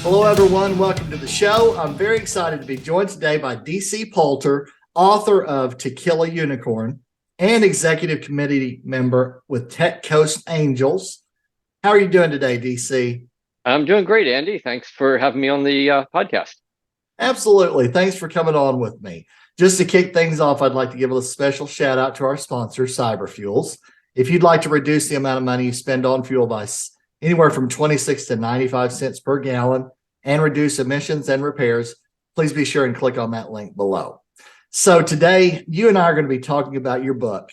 Hello, everyone. Welcome to the show. I'm very excited to be joined today by DC Palter, author of To Kill a Unicorn and executive committee member with Tech Coast Angels. How are you doing today, DC? I'm doing great, Andy. Thanks for having me on the podcast. Absolutely. Thanks for coming on with me. Just to kick things off, I'd like to give a special shout out to our sponsor, Cyber Fuels. If you'd like to reduce the amount of money you spend on fuel by anywhere from 26 to 95 cents per gallon and reduce emissions and repairs, please be sure and click on that link below. So today, you and I are going to be talking about your book,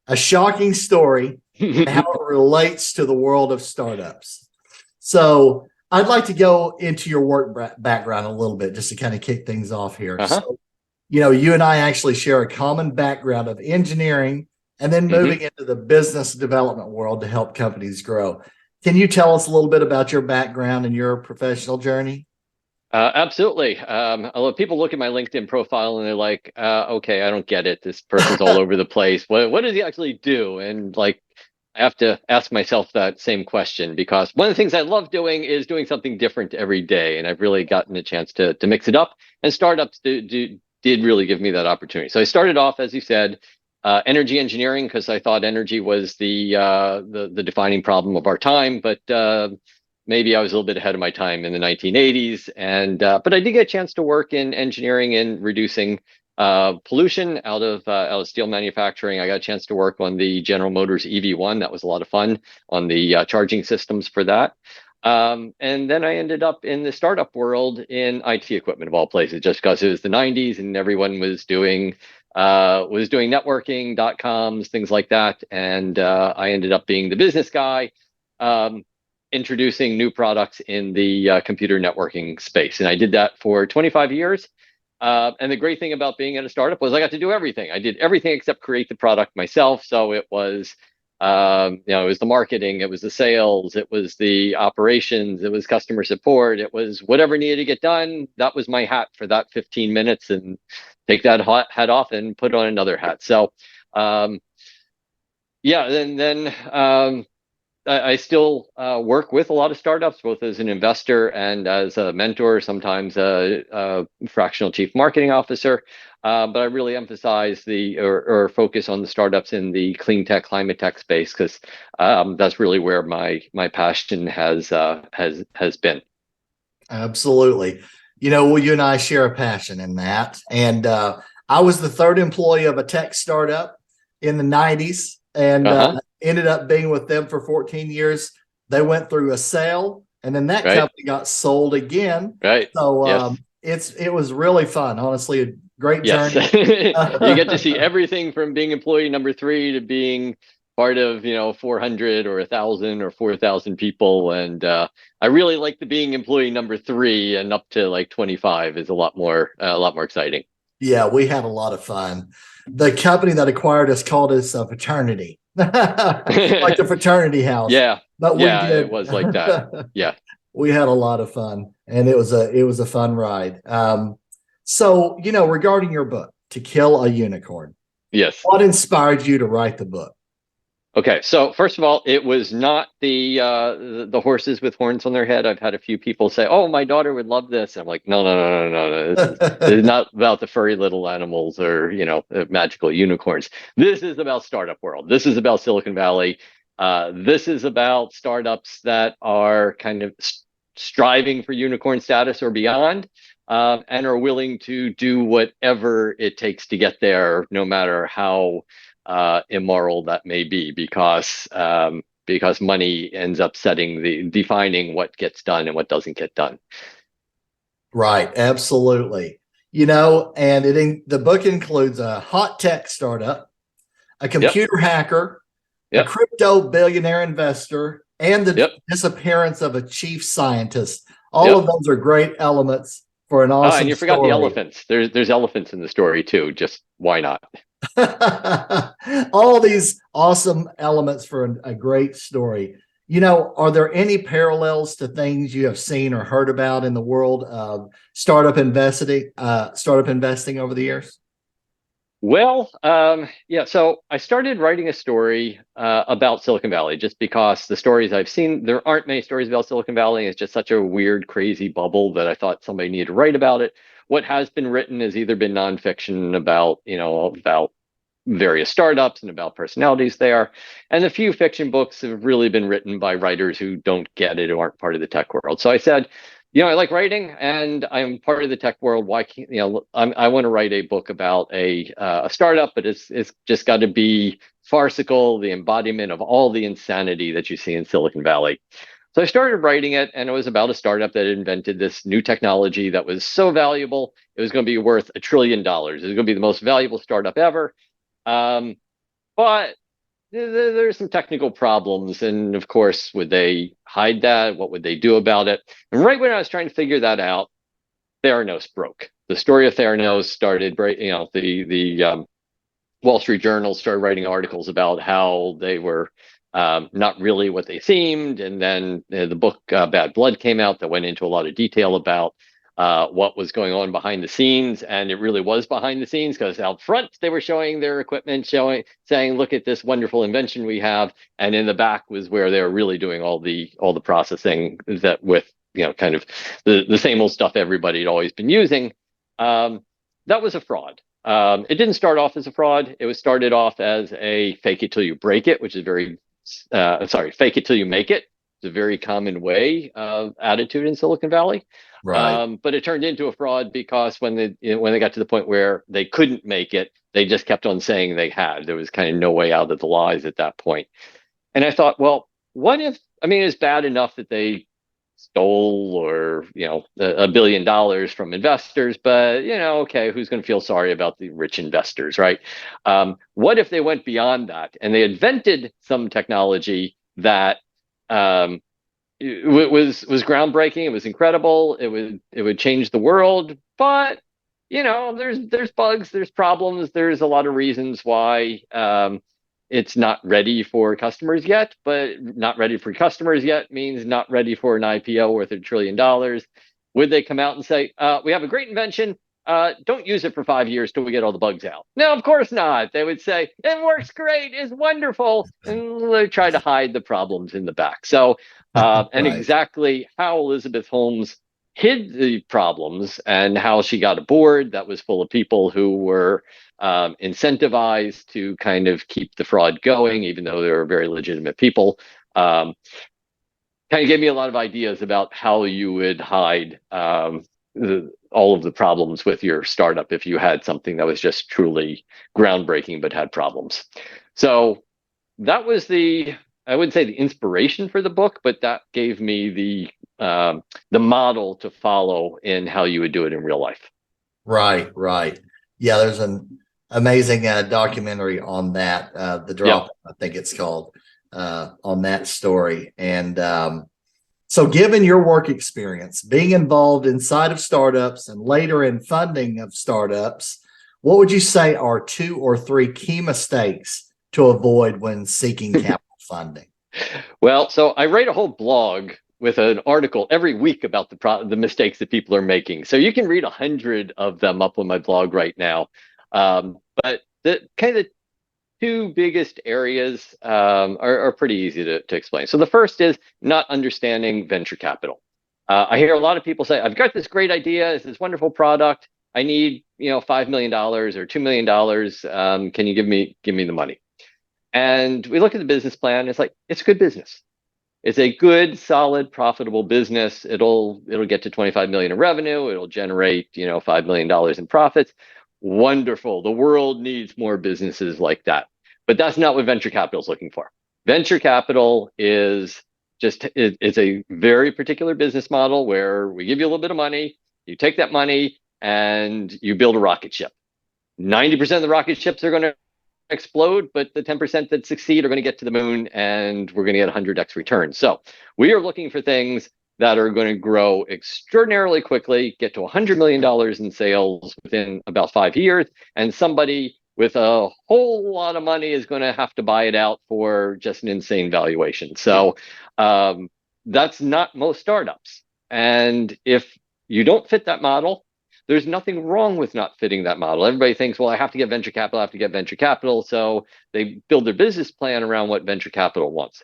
A Shocking Story, and how it relates to the world of startups. So I'd like to go into your work background a little bit just to kind of kick things off here. So, you and I actually share a common background of engineering and then moving into the business development world to help companies grow. Can you tell us a little bit about your background and your professional journey? Absolutely. People look at my LinkedIn profile and they're like, okay, I don't get it. This person's all over the place. What does he actually do? And I have to ask myself that same question, because one of the things I love doing is doing something different every day. And I've really gotten a chance to mix it up, and startups did really give me that opportunity. So I started off, as you said, energy engineering, because I thought energy was the defining problem of our time. But maybe I was a little bit ahead of my time in the 1980s. But I did get a chance to work in engineering and reducing pollution out of steel manufacturing. I got a chance to work on the General Motors EV1. That was a lot of fun on the charging systems for that. And then I ended up in the startup world in IT equipment, of all places, just because it was the 90s and everyone was doing networking, .coms, things like that. And I ended up being the business guy, introducing new products in the computer networking space. And I did that for 25 years. And the great thing about being in a startup was I got to do everything. I did everything except create the product myself. So it was, it was the marketing, it was the sales, it was the operations, it was customer support, it was whatever needed to get done. That was my hat for that 15 minutes, and take that hat off and put on another hat. So, I still work with a lot of startups, both as an investor and as a mentor, sometimes a fractional chief marketing officer. But I really emphasize or focus on the startups in the clean tech, climate tech space, because that's really where my passion has been. Absolutely. You and I share a passion in that. And I was the third employee of a tech startup in the 90s, and ended up being with them for 14 years. They went through a sale, and then that company got sold again. Right. So it was really fun. Honestly, a great journey. You get to see everything from being employee number 3 to being part of 400 or 1,000 or 4,000 people. And I really like the being employee number 3 and up to 25 is a lot more exciting. Yeah, we had a lot of fun. The company that acquired us called us a fraternity. Like the fraternity house. But we did. It was like that. Yeah. We had a lot of fun, and it was a fun ride. So, regarding your book, To Kill a Unicorn. Yes. What inspired you to write the book? Okay, so first of all, it was not the horses with horns on their head. I've had a few people say, "Oh, my daughter would love this." I'm like, no. This is not about the furry little animals or magical unicorns. This is about startup world. This is about Silicon Valley. This is about startups that are kind of striving for unicorn status or beyond, and are willing to do whatever it takes to get there, no matter how immoral that may be, because money ends up defining what gets done and what doesn't get done. Right, absolutely. And the book includes a hot tech startup, a computer hacker, a crypto billionaire investor, and the disappearance of a chief scientist. All of those are great elements for an awesome and you forgot the elephants. There's elephants in the story too. Just why not? All these awesome elements for a great story. Are there any parallels to things you have seen or heard about in the world of startup investing over the years? Well, yeah, so I started writing a story about Silicon Valley just because the stories I've seen, there aren't many stories about Silicon Valley. It's just such a weird, crazy bubble that I thought somebody needed to write about it. What has been written has either been nonfiction about, about various startups and about personalities there. And the few fiction books have really been written by writers who don't get it, who aren't part of the tech world. So I said, I like writing and I'm part of the tech world. Why can't, I want to write a book about a startup, but it's just got to be farcical, the embodiment of all the insanity that you see in Silicon Valley. So I started writing it, and it was about a startup that invented this new technology that was so valuable, it was going to be worth $1 trillion. It was going to be the most valuable startup ever. Um, but there's some technical problems. And of course, would they hide that? What would they do about it? And right when I was trying to figure that out, Theranos broke. The story of Theranos started, the Wall Street Journal started writing articles about how they were not really what they seemed. And then the book Bad Blood came out that went into a lot of detail about what was going on behind the scenes. And it really was behind the scenes because out front they were showing their equipment, saying, look at this wonderful invention we have. And in the back was where they were really doing all the processing that with, kind of the same old stuff everybody had always been using. That was a fraud. It didn't start off as a fraud. It was started off as a fake it till you break it, which is fake it till you make it. It's a very common way of attitude in Silicon Valley. Right. But it turned into a fraud because when they got to the point where they couldn't make it, they just kept on saying they had. There was kind of no way out of the lies at that point. And I thought, well, what if, I mean, it's bad enough that they stole or $1 billion from investors, but okay, who's going to feel sorry about the rich investors, right? What if they went beyond that and they invented some technology that was groundbreaking, it was incredible, it would change the world, but there's bugs, there's problems, there's a lot of reasons why it's not ready for customers yet, but not ready for customers yet means not ready for an IPO worth $1 trillion. Would they come out and say, we have a great invention, don't use it for 5 years till we get all the bugs out? No, of course not. They would say, it works great, it's wonderful. And they try to hide the problems in the back. So, and Right. exactly how Elizabeth Holmes hid the problems and how she got a board that was full of people who were incentivized to kind of keep the fraud going, even though they were very legitimate people. Kind of gave me a lot of ideas about how you would hide all of the problems with your startup if you had something that was just truly groundbreaking but had problems. So that was I wouldn't say the inspiration for the book, but that gave me the model to follow in how you would do it in real life. Right. Right. Yeah. There's an amazing documentary on that. The Yeah. Drop, I think it's called, on that story. And so, given your work experience, being involved inside of startups and later in funding of startups, what would you say are 2 or 3 key mistakes to avoid when seeking capital funding? Well, so I write a whole blog with an article every week about the mistakes that people are making. So you can read 100 of them up on my blog right now. But the kind of 2 biggest areas are pretty easy to explain. So the first is not understanding venture capital. I hear a lot of people say, I've got this great idea, it's this wonderful product. I need, $5 million or $2 million. Can you give me the money? And we look at the business plan. It's like, it's a good business. It's a good, solid, profitable business. It'll get to 25 million in revenue. It'll generate, $5 million in profits. Wonderful. The world needs more businesses like that. But that's not what venture capital is looking for. Venture capital is it's a very particular business model where we give you a little bit of money, you take that money and you build a rocket ship. 90% of the rocket ships are going to explode, but the 10% that succeed are going to get to the moon and we're going to get 100x return. So we are looking for things that are going to grow extraordinarily quickly, get to $100 million in sales within about 5 years, and somebody with a whole lot of money is going to have to buy it out for just an insane valuation. So that's not most startups. And if you don't fit that model, There's nothing wrong with not fitting that model. Everybody thinks, well, I have to get venture capital, I have to get venture capital. So they build their business plan around what venture capital wants.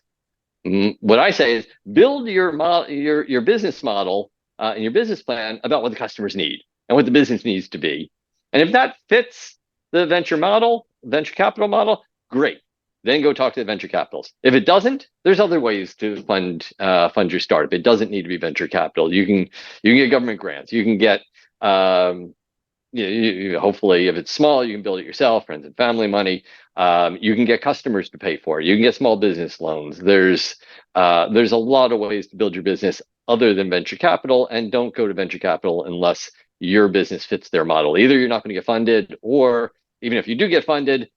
What I say is build your your business model and your business plan about what the customers need and what the business needs to be. And if that fits the venture capital model, great. Then go talk to the venture capitals. If it doesn't, there's other ways to fund your startup. It doesn't need to be venture capital. You can get government grants. You can get hopefully, if it's small, you can build it yourself, friends and family money. You can get customers to pay for it. You can get small business loans. There's a lot of ways to build your business other than venture capital, and don't go to venture capital unless your business fits their model. Either you're not going to get funded, or even if you do get funded,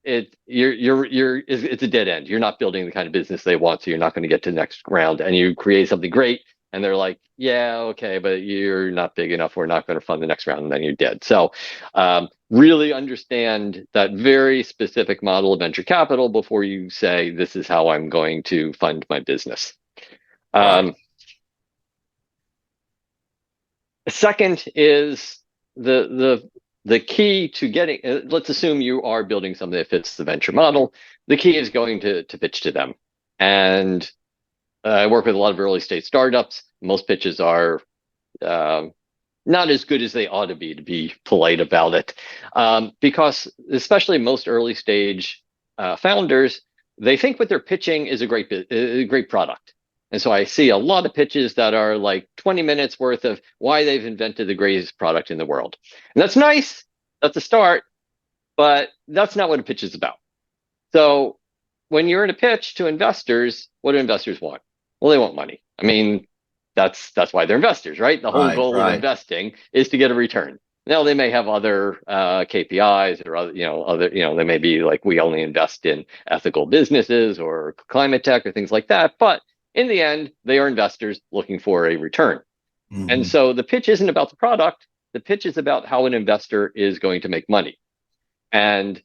it's a dead end. You're not building the kind of business they want, so you're not going to get to the next round. And you create something great, and they're like, yeah, okay, but you're not big enough. We're not going to fund the next round, and then you're dead. So really understand that very specific model of venture capital before you say, this is how I'm going to fund my business. Right. Second is the key to getting, let's assume you are building something that fits the venture model. The key is going to pitch to them. And I work with a lot of early stage startups. Most pitches are not as good as they ought to be polite about it. Because especially most early stage founders, they think what they're pitching is a great product. And so I see a lot of pitches that are like 20 minutes worth of why they've invented the greatest product in the world. And that's nice. That's a start. But that's not what a pitch is about. So when you're in a pitch to investors, what do investors want? Well, they want money. I mean, that's why they're investors, right? The whole goal of investing is to get a return. Now they may have other KPIs or other, they may be like, we only invest in ethical businesses or climate tech or things like that. But in the end, they are investors looking for a return. Mm-hmm. And so the pitch isn't about the product. The pitch is about how an investor is going to make money. And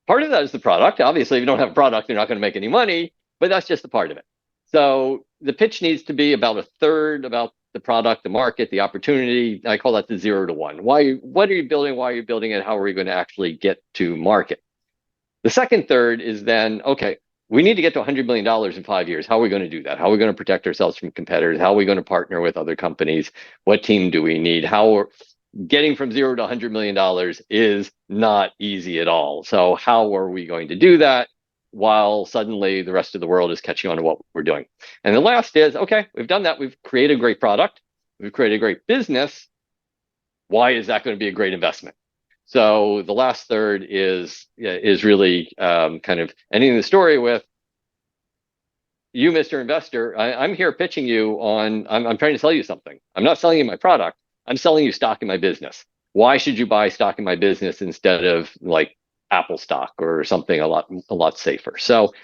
part of that is the product. Obviously, if you don't have a product, you're not going to make any money, but that's just a part of it. So the pitch needs to be about a third about the product, the market, the opportunity. I call that the 0 to 1. What are you building? Why are you building it? How are we going to actually get to market? The second third is then, okay, we need to get to $100 million in 5 years. How are we going to do that? How are we going to protect ourselves from competitors? How are we going to partner with other companies? What team do we need? Getting from 0 to $100 million is not easy at all. So how are we going to do that while suddenly the rest of the world is catching on to what we're doing? And the last is, okay, we've done that. We've created a great product. We've created a great business. Why is that going to be a great investment? So the last third is really kind of ending the story with, you, Mr. Investor, I'm here pitching you on, I'm trying to sell you something. I'm not selling you my product. I'm selling you stock in my business. Why should you buy stock in my business instead of like Apple stock or something a lot safer? So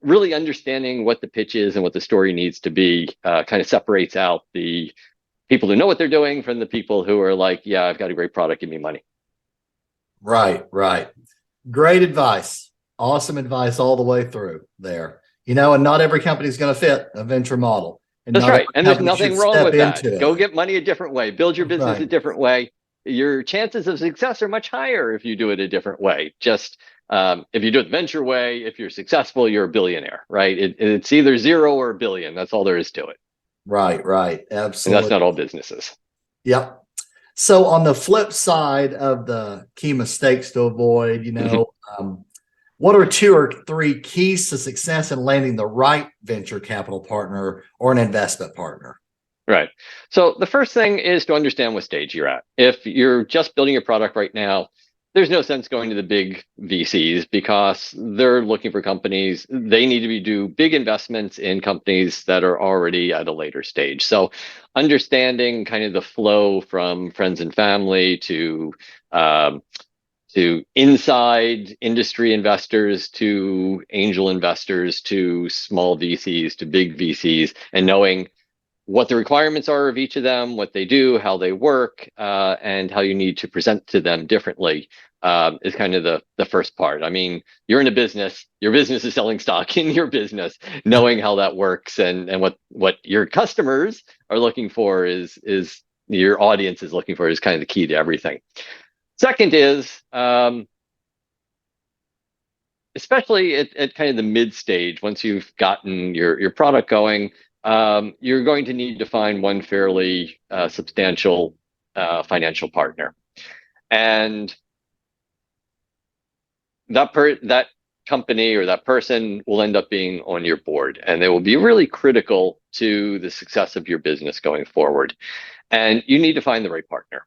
really understanding what the pitch is and what the story needs to be kind of separates out the people who know what they're doing from the people who are like, yeah, I've got a great product, give me money. Right. Great advice. Awesome advice all the way through there. And not every company is going to fit a venture model. And that's right. And there's nothing wrong with that. Go it. Get money a different way. Build your business a different way. Your chances of success are much higher if you do it a different way. Just if you do it the venture way, if you're successful, you're a billionaire, right? It's either 0 or a billion. That's all there is to it. Absolutely. And that's not all businesses. Yep. So on the flip side of the key mistakes to avoid, what are 2 or 3 keys to success in landing the right venture capital partner or an investment partner? Right. So the first thing is to understand what stage you're at. If you're just building your product right now, there's no sense going to the big VCs because they're looking for companies. They need to do big investments in companies that are already at a later stage. So understanding kind of the flow from friends and family to inside industry investors, to angel investors, to small VCs, to big VCs, and knowing what the requirements are of each of them, what they do, how they work, and how you need to present to them differently is kind of the first part. I mean, you're in a business, your business is selling stock in your business, knowing how that works and what your customers are looking for is your audience is looking for is kind of the key to everything. Second is, especially at kind of the mid stage, once you've gotten your product going, you're going to need to find one fairly substantial financial partner, and that company or that person will end up being on your board, and they will be really critical to the success of your business going forward. And you need to find the right partner,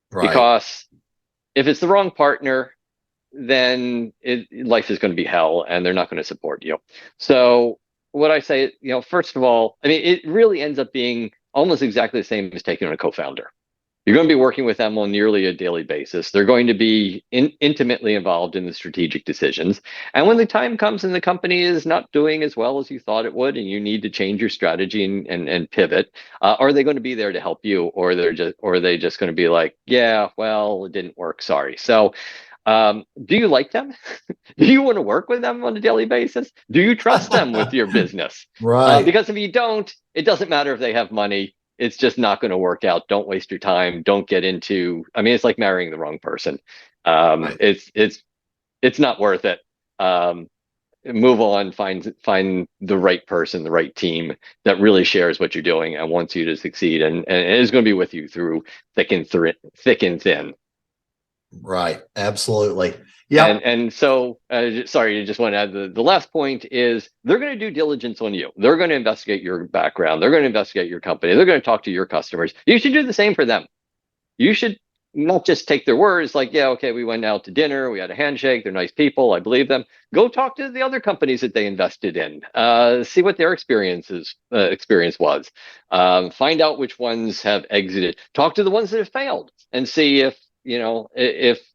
because if it's the wrong partner, then life is going to be hell, and they're not going to support you. So what I say, first of all, I mean, it really ends up being almost exactly the same as taking on a co-founder. You're going to be working with them on nearly a daily basis. They're going to be intimately involved in the strategic decisions. And when the time comes and the company is not doing as well as you thought it would, and you need to change your strategy and pivot, are they going to be there to help you, or are they just going to be like, yeah, well, it didn't work, sorry. So do you like them? Do you want to work with them on a daily basis? Do you trust them with your business? Right. Because if you don't, it doesn't matter if they have money. It's just not going to work out. Don't waste your time. Don't get into, I mean, it's like marrying the wrong person. Right. It's not worth it. Move on, find the right person, the right team that really shares what you're doing and wants you to succeed, and is going to be with you through thick and thin. Right. Absolutely. Yeah. And so, sorry, I just want to add the last point is they're going to do diligence on you. They're going to investigate your background. They're going to investigate your company. They're going to talk to your customers. You should do the same for them. You should not just take their words like, yeah, okay, we went out to dinner, we had a handshake, they're nice people, I believe them. Go talk to the other companies that they invested in. See what their experience was. Find out which ones have exited. Talk to the ones that have failed and see if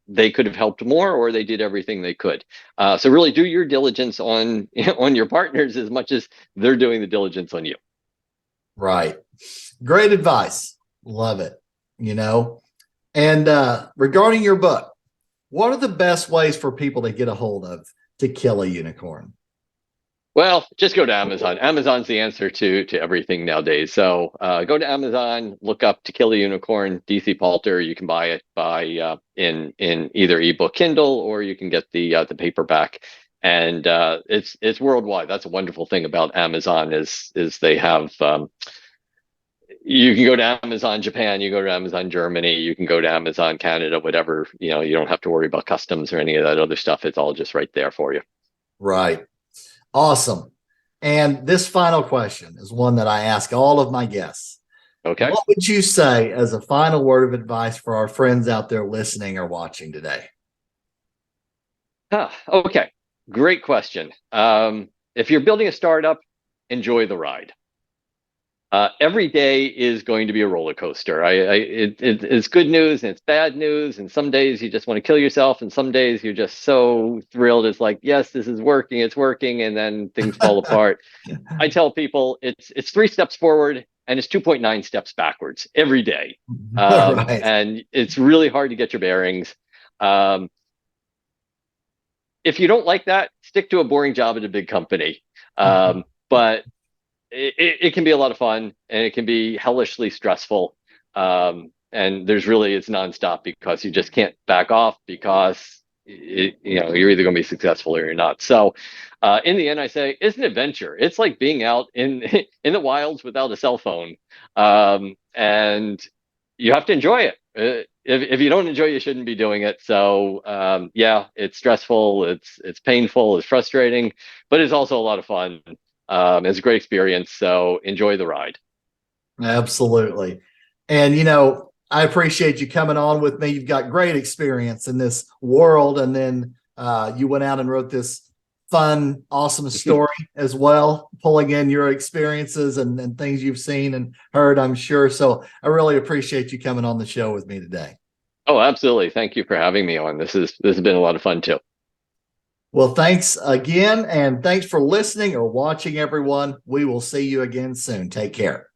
they could have helped more, or they did everything they could. So really do your diligence on your partners as much as they're doing the diligence on you. Right. Great advice. Love it. And regarding your book, what are the best ways for people to get a hold of To Kill a Unicorn? Well, just go to Amazon. Amazon's the answer to everything nowadays. So go to Amazon, look up To Kill a Unicorn, DC Palter. You can buy it in either ebook Kindle, or you can get the paperback. And it's worldwide. That's a wonderful thing about Amazon is they have. You can go to Amazon Japan, you go to Amazon Germany, you can go to Amazon Canada, whatever. You don't have to worry about customs or any of that other stuff. It's all just right there for you. Right. Awesome. And this final question is one that I ask all of my guests. Okay. What would you say as a final word of advice for our friends out there listening or watching today? Okay. Great question. If you're building a startup, enjoy the ride. Every day is going to be a roller coaster. It's good news and it's bad news. And some days you just want to kill yourself. And some days you're just so thrilled. It's like, yes, this is working. It's working. And then things fall apart. I tell people it's 3 steps forward and it's 2.9 steps backwards every day. Right. And it's really hard to get your bearings. If you don't like that, stick to a boring job at a big company. But it can be a lot of fun, and it can be hellishly stressful. And it's nonstop, because you just can't back off, because you're either going to be successful or you're not. So in the end, I say it's an adventure. It's like being out in the wilds without a cell phone. And you have to enjoy it. If you don't enjoy it, you shouldn't be doing it. So it's stressful, it's painful, it's frustrating, but it's also a lot of fun. It's a great experience, so enjoy the ride. Absolutely. And, I appreciate you coming on with me. You've got great experience in this world. And then you went out and wrote this fun, awesome story as well, pulling in your experiences and things you've seen and heard, I'm sure. So I really appreciate you coming on the show with me today. Oh, absolutely. Thank you for having me on. This has been a lot of fun too. Well, thanks again, and thanks for listening or watching, everyone. We will see you again soon. Take care.